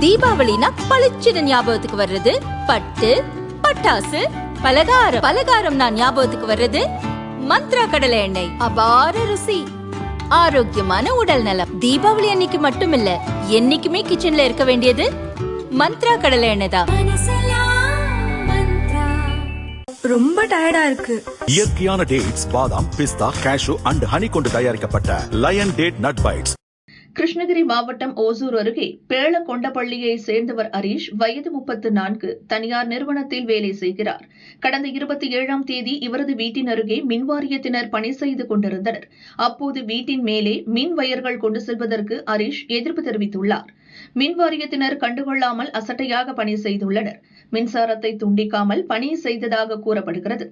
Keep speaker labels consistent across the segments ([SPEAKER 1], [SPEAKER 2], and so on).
[SPEAKER 1] தீபாவளினா பளிச்சுன்னு ஞாபகத்துக்கு வர்றது பட்டு, பட்டாசு, பலகாரம். பலகாரம்னா ஞாபகத்துக்கு வர்றது மந்த்ரா கடலை எண்ணெய். அபார ருசி, ஆரோக்கியமான உடல் நலம். தீபாவளி அன்னைக்கு மட்டும் இல்ல, என்னைக்குமே கிச்சன்ல இருக்க வேண்டியது மந்த்ரா கடலை எண்ணெய் தான்.
[SPEAKER 2] ரொம்ப டயர்டா இருக்கு.
[SPEAKER 3] இயற்கையான டேட்ஸ், பாதாம், பிஸ்தா, கேஷு அண்ட் ஹனி கொண்டு தயாரிக்கப்பட்ட lion date nut bites.
[SPEAKER 4] Krishnagiri மாவட்டம் ஓசூர் அருகே பேளக்கொண்டப்பள்ளியை சேர்ந்தவர் ஹரீஷ், வயது 34, தனியார் நிறுவனத்தில் வேலை செய்கிறார். கடந்த 27ஆம் தேதி இவரது வீட்டின் அருகே மின்வாரியத்தினர் பணி செய்து கொண்டிருந்தனர். அப்போது வீட்டின் மேலே மின் வயர்கள் கொண்டு செல்வதற்கு ஹரீஷ் எதிர்ப்பு தெரிவித்துள்ளார். மின்வாரியத்தினர் கண்டுகொள்ளாமல் அசட்டையாக பணி செய்துள்ளனர். மின்சாரத்தை துண்டிக்காமல் பணி செய்ததாக கூறப்படுகிறது.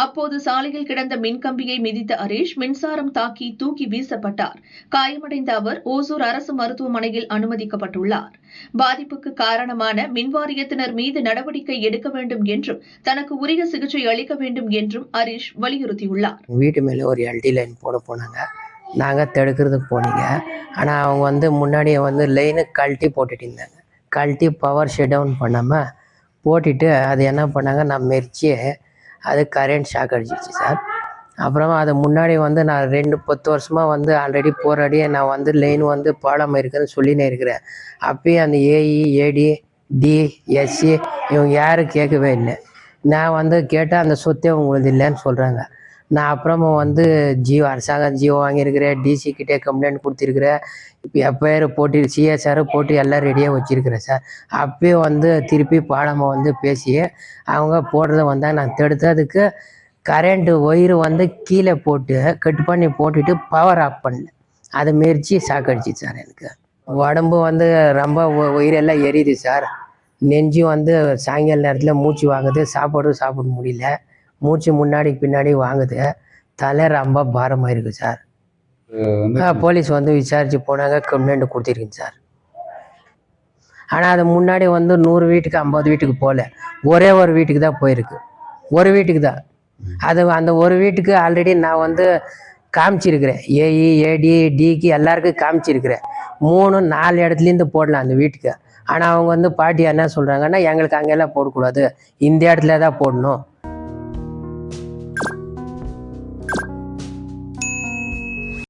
[SPEAKER 4] அப்போது சாலையில் கிடந்த மின்கம்பியை மிதித்த ஹரீஷ் மின்சாரம் தாக்கி தூக்கி வீசப்பட்டார். காயமடைந்த அவர் ஓசூர் அரசு மருத்துவமனையில் அனுமதிக்கப்பட்டுள்ளார். பாதிப்புக்கு காரணமான மின்வாரியத்தினர் மீது நடவடிக்கை எடுக்க வேண்டும் என்றும் தனக்கு உரிய சிகிச்சை அளிக்க வேண்டும் என்றும் ஹரீஷ் வலியுறுத்தியுள்ளார்.
[SPEAKER 5] வீட்டு மேலே ஒரு எல்டி லைன் போனாங்க. நாங்கள் தடுக்கிறதுக்கு போனீங்க. ஆனால் அவங்க முன்னாடியே லைனு கழட்டி போட்டுட்டு இருந்தாங்க. கழட்டி பவர் ஷட் டவுன் பண்ணாமல் போட்டுட்டு அது என்ன பண்ணாங்க, நான் மெரிச்சு அது கரண்ட் ஷாக் அடிச்சிச்சு சார். அப்புறமா அது முன்னாடி நான் 10 வருஷமாக ஆல்ரெடி போராடியே நான் லைன் பாலம் இருக்குதுன்னு சொல்லினே இருக்கிறேன். அப்பயும் அந்த ஏஇ, ஏடி, டி, எஸ்சி இவங்க யாரும் கேட்கவே இல்லை. நான் கேட்டால் அந்த சொத்தே உங்களுக்கு இல்லைன்னு சொல்கிறாங்க. நான் அப்புறமா ஜியோ அரசாங்கம் ஜியோ வாங்கியிருக்கிறேன், டிசி கிட்டே கம்ப்ளைண்ட் கொடுத்துருக்குறேன். இப்போ எஃப்ஐஆர் போட்டு சிஎஸ்ஆர் போட்டு எல்லாம் ரெடியாக வச்சுருக்கிறேன் சார். அப்பயும் திருப்பி பாலமாக பேசி அவங்க போடுறத நான் தடுத்து அதுக்கு கரண்ட்டு ஒயரு கீழே போட்டு கட் பண்ணி போட்டுட்டு பவர் ஆஃப் பண்ணேன். அதை மாரிச்சு சாக்கடிச்சு சார். எனக்கு உடம்பு ரொம்ப உயிரெல்லாம் எரியுது சார். நெஞ்சு சாயங்கால நேரத்தில் மூச்சு வாங்குது, சாப்பிட முடியல, மூச்சு முன்னாடி பின்னாடி வாங்குது, தலை ரொம்ப பாரமாக இருக்குது சார். போலீஸ் விசாரித்து போனாங்க, கம்ப்ளைண்ட் கொடுத்துருக்குங்க சார். ஆனால் அது முன்னாடி 100 வீட்டுக்கு 50 வீட்டுக்கு போகல, ஒரே ஒரு வீட்டுக்கு தான் போயிருக்கு. ஒரு வீட்டுக்கு தான். அது அந்த ஒரு வீட்டுக்கு ஆல்ரெடி நான் காமிச்சிருக்கிறேன். ஏஇ, ஏடி, டிக்கு எல்லாருக்கும் காமிச்சிருக்கிறேன். 3-4 இடத்துலேருந்து போடலாம் அந்த வீட்டுக்கு. ஆனால் அவங்க பாட்டி என்ன சொல்கிறாங்கன்னா, எங்களுக்கு அங்கெல்லாம் போடக்கூடாது, இந்த இடத்துல தான் போடணும்.